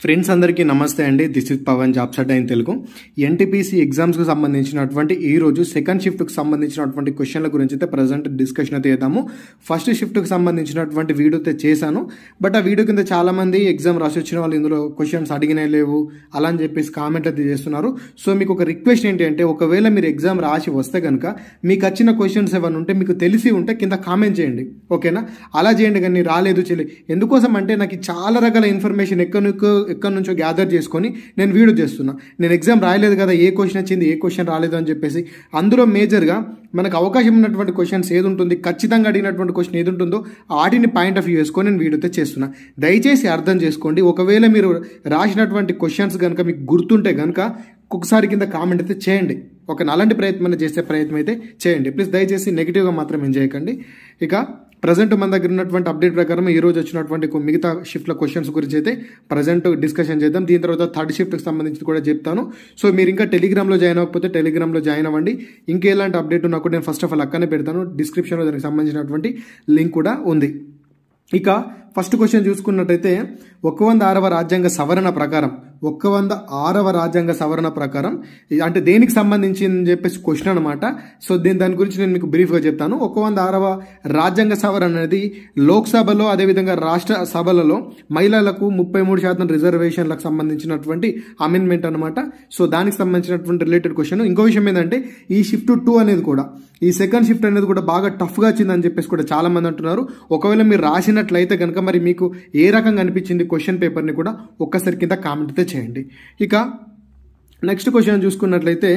Friends అందరికీ నమస్తే అండి. This is Pavan jobs at Telugu. NTPC ఎగ్జామ్స్కి సంబంధించినటువంటి ఈ రోజు సెకండ్ షిఫ్ట్కి సంబంధించినటువంటి క్వశ్చన్ల గురించి అయితే ప్రజెంట్ డిస్కషన్ అయితే చేద్దాము. ఫస్ట్ షిఫ్ట్కి సంబంధించినటువంటి వీడియో అయితే చేశాను, బట్ ఆ వీడియో కింద చాలామంది ఎగ్జామ్ రాసి వచ్చిన వాళ్ళు ఇందులో క్వశ్చన్స్ అడిగినే లేవు అలా అని చెప్పేసి కామెంట్ అయితే చేస్తున్నారు. సో మీకు ఒక రిక్వెస్ట్ ఏంటి అంటే, ఒకవేళ మీరు ఎగ్జామ్ రాసి వస్తే కనుక మీకు వచ్చిన క్వశ్చన్స్ ఏమైనా ఉంటే మీకు తెలిసి ఉంటే కింద కామెంట్ చేయండి, ఓకేనా? అలా చేయండి, కానీ రాలేదు చేయలేదు. ఎందుకోసం అంటే నాకు చాలా రకాల ఇన్ఫర్మేషన్ ఎక్కడి నుంచో గ్యాదర్ చేసుకొని నేను వీడియో చేస్తున్నా. నేను ఎగ్జామ్ రాయలేదు కదా, ఏ క్వశ్చన్ వచ్చింది ఏ క్వశ్చన్ రాలేదు అని చెప్పేసి. అందులో మేజర్గా మనకు అవకాశం ఉన్నటువంటి క్వశ్చన్స్ ఏది ఉంటుంది, ఖచ్చితంగా అడిగినటువంటి క్వశ్చన్ ఏది ఉంటుందో వాటిని పాయింట్ ఆఫ్ వ్యూ వేసుకొని నేను వీడియోతో చేస్తున్నా. దయచేసి అర్థం చేసుకోండి. ఒకవేళ మీరు రాసినటువంటి క్వశ్చన్స్ కనుక మీకు గుర్తుంటే కనుక ఒక్కొక్కసారి కింద కామెంట్ అయితే చేయండి, ఒక అలాంటి ప్రయత్నం చేసే ప్రయత్నం అయితే చేయండి ప్లీజ్. దయచేసి నెగిటివ్గా మాత్రం ఏం చేయకండి. ఇక ప్రజెంట్ మన దగ్గర ఉన్నటువంటి అప్డేట్ ప్రకారం ఈ రోజు వచ్చినటువంటి మిగతా షిఫ్ట్ల క్వశ్చన్స్ గురించి అయితే ప్రజెంట్ డిస్కషన్ చేద్దాం. దీని తర్వాత థర్డ్ షిఫ్ట్కి సంబంధించి కూడా చెప్తాను. సో మీరు ఇంకా టెలిగ్రామ్లో జాయిన్ అవ్వకపోతే టెలిగ్రామ్లో జాయిన్ అవ్వండి. ఇంకెలాంటి అప్డేట్ ఉన్నా కూడా నేను ఫస్ట్ ఆఫ్ ఆల్ అక్కనే పెడతాను. డిస్క్రిప్షన్లో దానికి సంబంధించినటువంటి లింక్ కూడా ఉంది. ఇక ఫస్ట్ క్వశ్చన్ చూసుకున్నట్టయితే 106వ రాజ్యాంగ సవరణ ప్రకారం 106వ రాజ్యాంగ సవరణ ప్రకారం అంటే దేనికి సంబంధించి అని చెప్పేసి క్వశ్చన్ అనమాట. సో దాని గురించి నేను మీకు బ్రీఫ్గా చెప్తాను. 106వ రాజ్యాంగ సవరణ అనేది లోక్సభలో అదేవిధంగా రాష్ట్ర సభలలో మహిళలకు 33% రిజర్వేషన్లకు సంబంధించినటువంటి అమెండ్మెంట్ అనమాట. సో దానికి సంబంధించినటువంటి రిలేటెడ్ క్వశ్చన్. ఇంకో విషయం ఏంటంటే ఈ షిఫ్ట్ 2 అనేది కూడా, ఈ సెకండ్ షిఫ్ట్ అనేది కూడా బాగా టఫ్గా వచ్చిందని చెప్పేసి కూడా చాలా మంది అంటున్నారు. ఒకవేళ మీరు రాసినట్లయితే కనుక మరి మీకు ఏ రకంగా అనిపించింది క్వశ్చన్ పేపర్ని కూడా ఒక్కసారి కింద కామెంట్ అయితే చేయండి. ఇక నెక్స్ట్ క్వశ్చన్ చూసుకున్నట్లయితే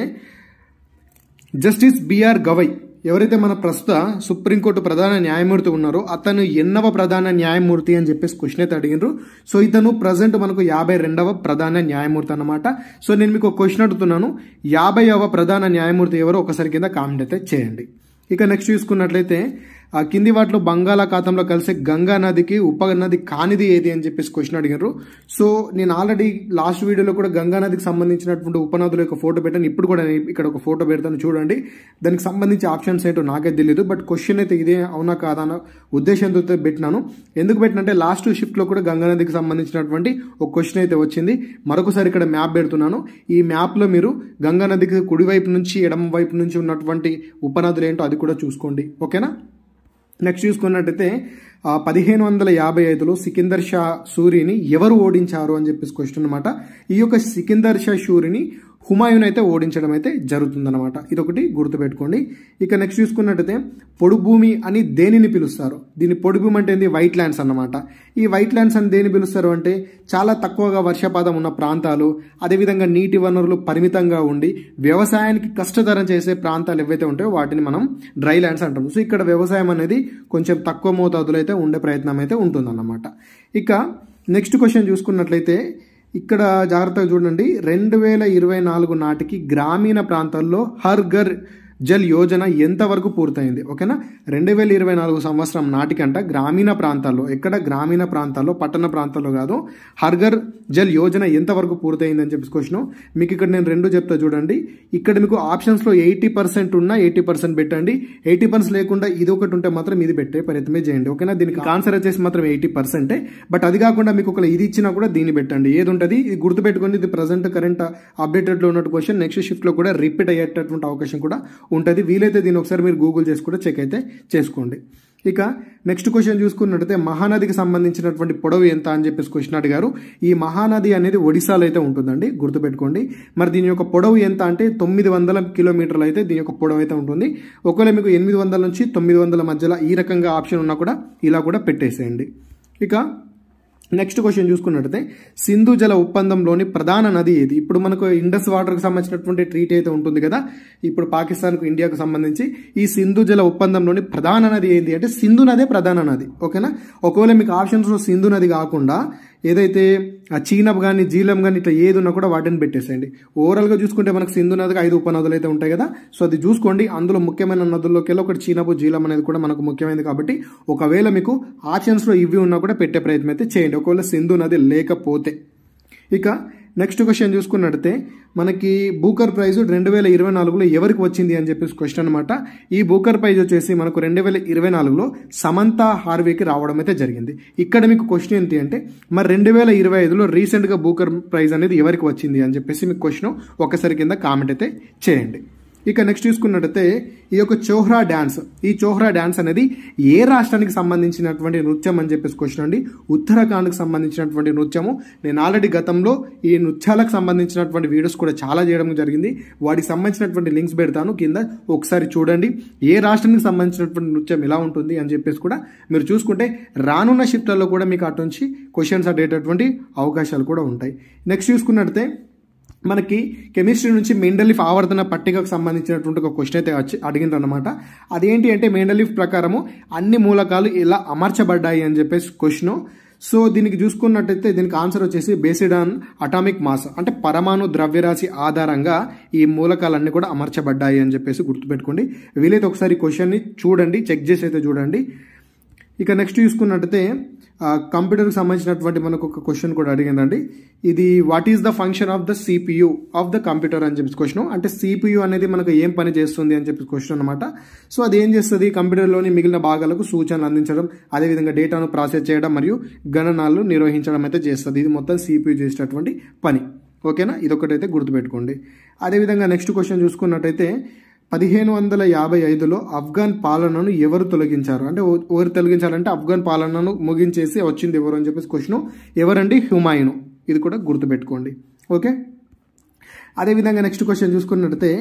జస్టిస్ బిఆర్ గవై ఎవరైతే మన ప్రస్తుత సుప్రీంకోర్టు ప్రధాన న్యాయమూర్తి ఉన్నారో అతను ఎన్నవ ప్రధాన న్యాయమూర్తి అని చెప్పేసి క్వశ్చన్ అయితే అడిగినారు. సో ఇతను ప్రజెంట్ మనకు 52వ ప్రధాన న్యాయమూర్తి అన్నమాట. సో నేను మీకు క్వశ్చన్ అడుగుతున్నాను, 50వ ప్రధాన న్యాయమూర్తి ఎవరో ఒకసారి కింద కామెంట్ అయితే చేయండి. ఇక నెక్స్ట్ చూసుకున్నట్లయితే ఆ కింది వాటిలో బంగాళాఖాతంలో కలిసే గంగా నదికి ఉపనది కానిది ఏది అని చెప్పేసి క్వశ్చన్ అడిగారు. సో నేను ఆల్రెడీ లాస్ట్ వీడియోలో కూడా గంగా నదికి సంబంధించినటువంటి ఉపనదుల యొక్క ఫోటో పెట్టాను. ఇప్పుడు కూడా ఇక్కడ ఒక ఫోటో పెడతాను చూడండి. దానికి సంబంధించి ఆప్షన్స్ ఏంటో నాకే తెలియదు, బట్ క్వశ్చన్ అయితే ఇదే అవునా కాదా అన్న ఉద్దేశంతో పెట్టినాను. ఎందుకు పెట్టినంటే లాస్ట్ షిఫ్ట్లో కూడా గంగా నదికి సంబంధించినటువంటి ఒక క్వశ్చన్ అయితే వచ్చింది. మరొకసారి ఇక్కడ మ్యాప్ పెడుతున్నాను. ఈ మ్యాప్లో మీరు గంగా నదికి కుడివైపు నుంచి ఎడమ వైపు నుంచి ఉన్నటువంటి ఉపనదులు ఏంటో అది కూడా చూసుకోండి, ఓకేనా? నెక్స్ట్ చూసుకున్నట్టయితే 1555లో సికిందర్ షా సూరిని ఎవరు ఓడించారు అని చెప్పేసి క్వశ్చన్ అనమాట. ఈ యొక్క సికిందర్ షా సూరిని హుమాయూన్ అయితే ఓడించడం అయితే జరుగుతుందన్నమాట. ఇదొకటి గుర్తుపెట్టుకోండి. ఇక నెక్స్ట్ చూసుకున్నట్టయితే పొడి భూమి అని దేనిని పిలుస్తారు? దీని పొడి భూమి అంటే ఏంది? వైట్ ల్యాండ్స్ అన్నమాట. ఈ వైట్ ల్యాండ్స్ అని దేని పిలుస్తారు అంటే చాలా తక్కువగా వర్షపాతం ఉన్న ప్రాంతాలు, అదేవిధంగా నీటి వనరులు పరిమితంగా ఉండి వ్యవసాయానికి కష్టతరం చేసే ప్రాంతాలు ఏవైతే ఉంటాయో వాటిని మనం డ్రై ల్యాండ్స్ అంటాము. సో ఇక్కడ వ్యవసాయం అనేది కొంచెం తక్కువ మోతాదులో అయితే ఉండే ప్రయత్నం అయితే ఉంటుందన్నమాట. ఇక నెక్స్ట్ క్వశ్చన్ చూసుకున్నట్లయితే ఇక్కడ జాగ్రత్తగా చూడండి. 2024 నాటికి గ్రామీణ ప్రాంతాల్లో హర్ ఘర్ జల్ యోజన ఎంతవరకు పూర్తయింది? ఓకేనా, 2024 సంవత్సరం నాటికంట గ్రామీణ ప్రాంతాల్లో, ఎక్కడ గ్రామీణ ప్రాంతాల్లో, పట్టణ ప్రాంతాల్లో కాదు, హర్ ఘర్ జల్ యోజన ఎంతవరకు పూర్తయింది అని చెప్పేసి క్వశ్చన్. మీకు ఇక్కడ నేను రెండు చెప్తా చూడండి. ఇక్కడ మీకు ఆప్షన్స్లో 80% ఉన్నా 80% పెట్టండి, 80% లేకుండా ఇది ఒకటి ఉంటే మాత్రం ఇది పెట్టే ప్రయత్నమే చేయండి, ఓకేనా? దీనికి ఆన్సర్ వచ్చేసి మాత్రం 80%. బట్ అది కాకుండా మీకు ఒక ఇది ఇచ్చినా కూడా దీన్ని పెట్టండి, ఏది ఉంటుంది ఇది గుర్తుపెట్టుకోండి. ఇది ప్రజెంట్ కరెంట్ అప్డేటెడ్లో ఉన్నట్టు క్వశ్చన్ నెక్స్ట్ షిఫ్ట్లో కూడా రిపీట్ అయ్యేటటువంటి అవకాశం కూడా ఉంటుంది. వీలైతే దీన్ని ఒకసారి మీరు గూగుల్ చేసి కూడా చెక్ అయితే చేసుకోండి. ఇక నెక్స్ట్ క్వశ్చన్ చూసుకున్నట్టయితే మహానదికి సంబంధించినటువంటి పొడవు ఎంత అని చెప్పేసి క్వశ్చన్ అడిగారు. ఈ మహానది అనేది ఒడిశాలో అయితే ఉంటుందండి, గుర్తుపెట్టుకోండి. మరి దీని యొక్క పొడవు ఎంత అంటే 900 కిలోమీటర్లు అయితే దీని యొక్క పొడవు అయితే ఉంటుంది. ఒకవేళ మీకు 800 నుంచి 900 మధ్యలో ఈ రకంగా ఆప్షన్ ఉన్నా కూడా ఇలా కూడా పెట్టేసేయండి. ఇక నెక్స్ట్ క్వశ్చన్ చూసుకున్నట్టయితే సింధు జల ఒప్పందంలోని ప్రధాన నది ఏది? ఇప్పుడు మనకు ఇండస్ వాటర్కి సంబంధించినటువంటి ట్రీటీ అయితే ఉంటుంది కదా, ఇప్పుడు పాకిస్తాన్కు ఇండియాకు సంబంధించి ఈ సింధు జల ఒప్పందంలోని ప్రధాన నది ఏంటి అంటే సింధు నదే ప్రధాన నది, ఓకేనా? ఒకవేళ మీకు ఆప్షన్స్లో సింధు నది కాకుండా ఏదైతే చీనబ్ కానీ జీలం కానీ ఇట్లా ఏది ఉన్నా కూడా వాటిని పెట్టేసేయండి. ఓవరాల్గా చూసుకుంటే మనకు సింధు నదికి 5 ఉపనదులు అయితే ఉంటాయి కదా, సో అది చూసుకోండి. అందులో ముఖ్యమైన నదుల్లోకి వెళ్ళి ఒకటి చీనబు జీలం అనేది కూడా మనకు ముఖ్యమైనది కాబట్టి ఒకవేళ మీకు ఆప్షన్స్లో ఇవి ఉన్నా కూడా పెట్టే ప్రయత్నం అయితే చేయండి, ఒకవేళ సింధు నది లేకపోతే. ఇక నెక్స్ట్ క్వశ్చన్ చూసుకున్నట్టయితే మనకి బూకర్ ప్రైజ్ 2024లో ఎవరికి వచ్చింది అని చెప్పేసి క్వశ్చన్ అనమాట. ఈ బూకర్ ప్రైజ్ వచ్చేసి మనకు 2024లో సమంతా హార్వేకి రావడం అయితే జరిగింది. ఇక్కడ మీకు క్వశ్చన్ ఏంటి అంటే మరి 2025లో రీసెంట్గా బూకర్ ప్రైజ్ అనేది ఎవరికి వచ్చింది అని చెప్పేసి మీకు క్వశ్చన్ ఒకసారి కింద కామెంట్ అయితే చేయండి. ఇక నెక్స్ట్ చూసుకున్నట్టయితే ఈ యొక్క చోహ్రా డ్యాన్స్, ఈ చోహ్రా డ్యాన్స్ అనేది ఏ రాష్ట్రానికి సంబంధించినటువంటి నృత్యం అని చెప్పేసి క్వశ్చన్ అండి. ఉత్తరాఖండ్కి సంబంధించినటువంటి నృత్యము. నేను ఆల్రెడీ గతంలో ఈ నృత్యాలకు సంబంధించినటువంటి వీడియోస్ కూడా చాలా చేయడం జరిగింది. వాటికి సంబంధించినటువంటి లింక్స్ పెడతాను కింద, ఒకసారి చూడండి. ఏ రాష్ట్రానికి సంబంధించినటువంటి నృత్యం ఎలా ఉంటుంది అని చెప్పేసి కూడా మీరు చూసుకుంటే రానున్న షిఫ్ట్లలో కూడా మీకు అటు నుంచి క్వశ్చన్స్ అడిగేటటువంటి అవకాశాలు కూడా ఉంటాయి. నెక్స్ట్ చూసుకున్నట్టయితే మనకి కెమిస్ట్రీ నుంచి మెండలీఫ్ ఆవర్తన పట్టికకు సంబంధించినటువంటి ఒక క్వశ్చన్ అయితే అడిగిండ్రు అనమాట. అదేంటి అంటే మెండలీఫ్ ప్రకారము అన్ని మూలకాలు ఎలా అమర్చబడ్డాయి అని చెప్పేసి క్వశ్చన్. సో దీనికి చూసుకున్నట్టయితే దీనికి ఆన్సర్ వచ్చేసి బేస్డ్ ఆన్ అటామిక్ మాస్, అంటే పరమాణు ద్రవ్యరాశి ఆధారంగా ఈ మూలకాలన్నీ కూడా అమర్చబడ్డాయి అని చెప్పేసి గుర్తుపెట్టుకోండి. వీలైతే ఒకసారి క్వశ్చన్ని చూడండి, చెక్ చేసి అయితే చూడండి. ఇక నెక్స్ట్ చూసుకున్నట్టయితే కంప్యూటర్కి సంబంధించినటువంటి మనకు ఒక క్వశ్చన్ కూడా అడిగిందండి. ఇది what is the function of the CPU of the computer అని చెప్పి క్వశ్చన్. అంటే సిపియు అనేది మనకు ఏం పని చేస్తుంది అని చెప్పి క్వశ్చన్ అనమాట. సో అది ఏం చేస్తుంది, కంప్యూటర్లోని మిగిలిన భాగాలకు సూచనలు అందించడం, అదేవిధంగా డేటాను ప్రాసెస్ చేయడం మరియు గణనాలు నిర్వహించడం అయితే చేస్తుంది. ఇది మొత్తం సిపియు చేసేటటువంటి పని. ఓకేనా, ఇదొకటైతే గుర్తుపెట్టుకోండి. అదేవిధంగా నెక్స్ట్ క్వశ్చన్ చూసుకున్నట్టయితే 1555లో ఆఫ్ఘన్ పాలనను ఎవరు తొలగించారు, అంటే ఎవరు తొలగించారంటే ఆఫ్ఘన్ పాలనను ముగించేసి వచ్చింది ఎవరు అని చెప్పేసి క్వశ్చన్. ఎవరండి, హుమాయూన్. ఇది కూడా గుర్తుపెట్టుకోండి. ఓకే, అదేవిధంగా నెక్స్ట్ క్వశ్చన్ చూసుకున్నట్టయితే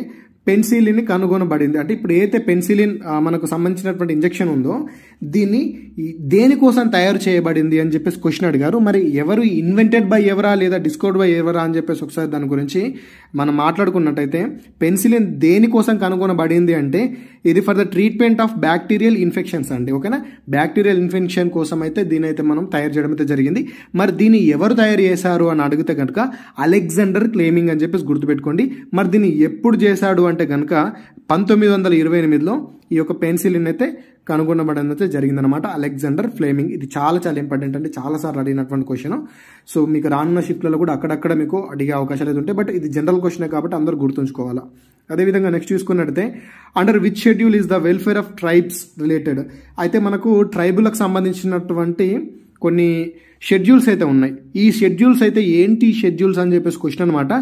పెన్సిలిన్ కనుగొనబడింది. అంటే ఇప్పుడు ఏదైతే పెన్సిలిన్ మనకు సంబంధించినటువంటి ఇంజెక్షన్ ఉందో దీన్ని దేనికోసం తయారు చేయబడింది అని చెప్పేసి క్వశ్చన్ అడిగారు. మరి ఎవరు ఇన్వెంటెడ్ బై ఎవరా లేదా డిస్కవర్డ్ బై ఎవరా అని చెప్పేసి ఒకసారి దాని గురించి మనం మాట్లాడుకున్నట్టయితే పెన్సిలిన్ దేనికోసం కనుగొనబడింది అంటే ఇది for the treatment of bacterial infections అండి. ఓకేనా, బ్యాక్టీరియల్ ఇన్ఫెక్షన్ కోసం అయితే దీని అయితే మనం తయారు చేయడం అయితే జరిగింది. మరి దీన్ని ఎవరు తయారు చేశారు అని అడిగితే కనుక అలెగ్జాండర్ ఫ్లెమింగ్ అని చెప్పేసి గుర్తుపెట్టుకోండి. మరి దీన్ని ఎప్పుడు చేశాడు అంటే కనుక 1928లో ఈ యొక్క పెన్సిలిన్ అయితే కనుగొనబడడం అయితే జరిగిందనమాట, అలెగ్జాండర్ ఫ్లెమింగ్. ఇది చాలా చాలా ఇంపార్టెంట్ అండి, చాలాసార్లు అడిగినటువంటి క్వశ్చన్. సో మీకు రానున్న షిఫ్ట్లలో కూడా అక్కడక్కడ మీకు అడిగే అవకాశాలు అయితే ఉంటాయి. బట్ ఇది జనరల్ క్వశ్చనే కాబట్టి అందరూ గుర్తుంచుకోవాలా. అదేవిధంగా నెక్స్ట్ చూసుకున్నట్టయితే under which schedule is the welfare of tribes related. అయితే మనకు ట్రైబులకు సంబంధించినటువంటి కొన్ని షెడ్యూల్స్ అయితే ఉన్నాయి. ఈ షెడ్యూల్స్ అయితే ఏంటి షెడ్యూల్స్ అని చెప్పేసి క్వశ్చన్ అనమాట.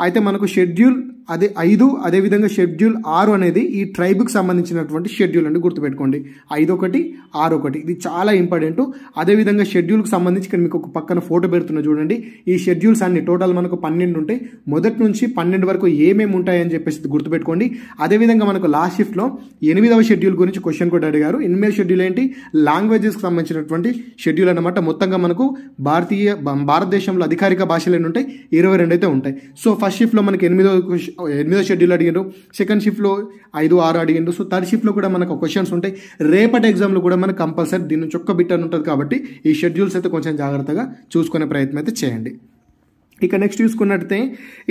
అయితే మనకు షెడ్యూల్ 5, అదేవిధంగా షెడ్యూల్ 6 అనేది ఈ ట్రైబ్కి సంబంధించినటువంటి షెడ్యూల్ అండి, గుర్తుపెట్టుకోండి. 5 ఒకటి 6 ఒకటి, ఇది చాలా ఇంపార్టెంట్. అదేవిధంగా షెడ్యూల్కి సంబంధించి ఇక్కడ మీకు ఒక పక్కన ఫోటో పెడుతున్నా చూడండి. ఈ షెడ్యూల్స్ అన్ని టోటల్ మనకు 12 ఉంటాయి. మొదటి నుంచి 12 వరకు ఏమేమి ఉంటాయి అని చెప్పేసి గుర్తుపెట్టుకోండి. అదేవిధంగా మనకు లాస్ట్ షిఫ్ట్లో 8వ షెడ్యూల్ గురించి క్వశ్చన్ కూడా అడిగారు. 8వ షెడ్యూల్ ఏంటి, లాంగ్వేజెస్కి సంబంధించినటువంటి షెడ్యూల్ అనమాట. మొత్తంగా మనకు భారతదేశంలో అధికారిక భాషలు ఎన్ని ఉంటాయి, 22 అయితే ఉంటాయి. సో ఫస్ట్ షిఫ్ట్లో మనకి 8వ షెడ్యూల్ అడిగారు, సెకండ్ షిఫ్ట్లో 5, 6 అడిగారు. సో థర్డ్ షిఫ్ట్లో కూడా మనకు క్వశ్చన్స్ ఉంటాయి. రేపటి ఎగ్జామ్లో కూడా మనకు కంపల్సరీ దీని నుంచి ఒక్క బిట్ అని ఉంటుంది. కాబట్టి ఈ షెడ్యూల్స్ అయితే కొంచెం జాగ్రత్తగా చూసుకునే ప్రయత్నం అయితే చేయండి. ఇక నెక్స్ట్ చూసుకున్నట్టయితే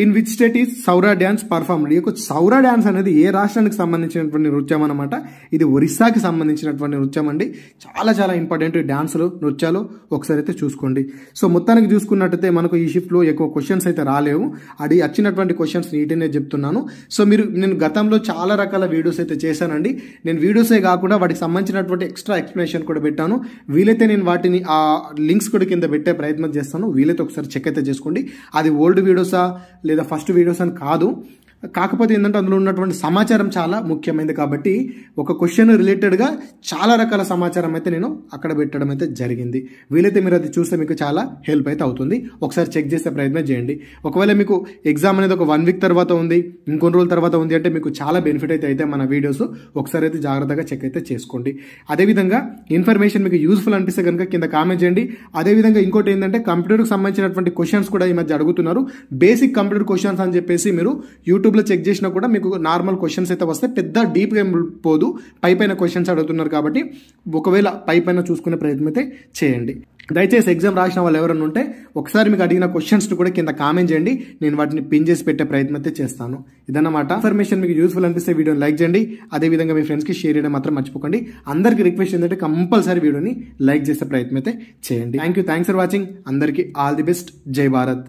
in which state is సౌరా dance performed. ఈ యొక్క సౌరా డ్యాన్స్ అనేది ఏ రాష్ట్రానికి సంబంధించినటువంటి నృత్యం అనమాట. ఇది ఒరిస్సాకి సంబంధించినటువంటి నృత్యం అండి. చాలా చాలా ఇంపార్టెంట్ డ్యాన్సులు, నృత్యాలు ఒకసారి అయితే చూసుకోండి. సో మొత్తానికి చూసుకున్నట్టయితే మనకు ఈ షిఫ్ట్లో ఎక్కువ క్వశ్చన్స్ అయితే రాలేవు. అది వచ్చినటువంటి క్వశ్చన్స్ నీట్గానే చెప్తున్నాను. సో నేను గతంలో చాలా రకాల వీడియోస్ అయితే చేశానండి. నేను వీడియోసే కాకుండా వాటికి సంబంధించినటువంటి ఎక్స్ట్రా ఎక్స్ప్లెనేషన్ కూడా పెట్టాను. వీలైతే నేను వాటిని ఆ లింక్స్ కూడా కింద పెట్టే ప్రయత్నం చేస్తాను. వీలైతే ఒకసారి చెక్ అయితే చేసుకోండి. అది ఓల్డ్ వీడియోసా లేదా ఫస్ట్ వీడియోస్ అని కాదు, కాకపోతే ఏంటంటే అందులో ఉన్నటువంటి సమాచారం చాలా ముఖ్యమైనది. కాబట్టి ఒక క్వశ్చన్ రిలేటెడ్గా చాలా రకాల సమాచారం అయితే నేను అక్కడ పెట్టడం అయితే జరిగింది. వీలైతే మీరు అది చూస్తే మీకు చాలా హెల్ప్ అయితే అవుతుంది. ఒకసారి చెక్ చేసే ప్రయత్నం చేయండి. ఒకవేళ మీకు ఎగ్జామ్ అనేది ఒక 1 వీక్ తర్వాత ఉంది, ఇంకొన్ని రోజుల తర్వాత ఉంది అంటే మీకు చాలా బెనిఫిట్ అయితే మన వీడియోస్ ఒకసారి అయితే జాగ్రత్తగా చెక్ అయితే చేసుకోండి. అదేవిధంగా ఇన్ఫర్మేషన్ మీకు యూస్ఫుల్ అనిపిస్తే కనుక కింద కామెంట్ చేయండి. అదేవిధంగా ఇంకోటి ఏంటంటే కంప్యూటర్కి సంబంధించినటువంటి క్వశ్చన్స్ కూడా ఈ మధ్య అడుగుతున్నారు. బేసిక్ కంప్యూటర్ క్వశ్చన్స్ అని చెప్పేసి మీరు యూట్యూబ్లో చెక్ చేసినా కూడా మీకు నార్మల్ క్వశ్చన్స్ అయితే వస్తే పెద్ద డీప్గా పోదు, పైన క్వశ్చన్స్ అడుగుతున్నారు. కాబట్టి ఒకవేళ పైన చూసుకునే ప్రయత్నం అయితే చేయండి. దయచేసి ఎగ్జామ్ రాసిన వాళ్ళు ఎవరైనా ఉంటే ఒకసారి మీకు అడిగిన క్వశ్చన్స్ కూడా కింద కామెంట్ చేయండి. నేను వాటిని పిన్ చేసి పెట్టే ప్రయత్నం అయితే చేస్తాను. ఇదన్నమాట. ఇన్ఫర్మేషన్ మీకు యూస్ఫుల్ అనిపిస్తే వీడియోని లైక్ చేయండి. అదేవిధంగా మీ ఫ్రెండ్స్కి షేర్ చేయడం మాత్రం మర్చిపోకండి. అందరికీ రిక్వెస్ట్ ఏంటంటే కంపల్సరీ వీడియోని లైక్ చేసే ప్రయత్నం అయితే చేయండి. Thanks for watching. అందరికీ ఆల్ ది బెస్ట్. జై భారత్.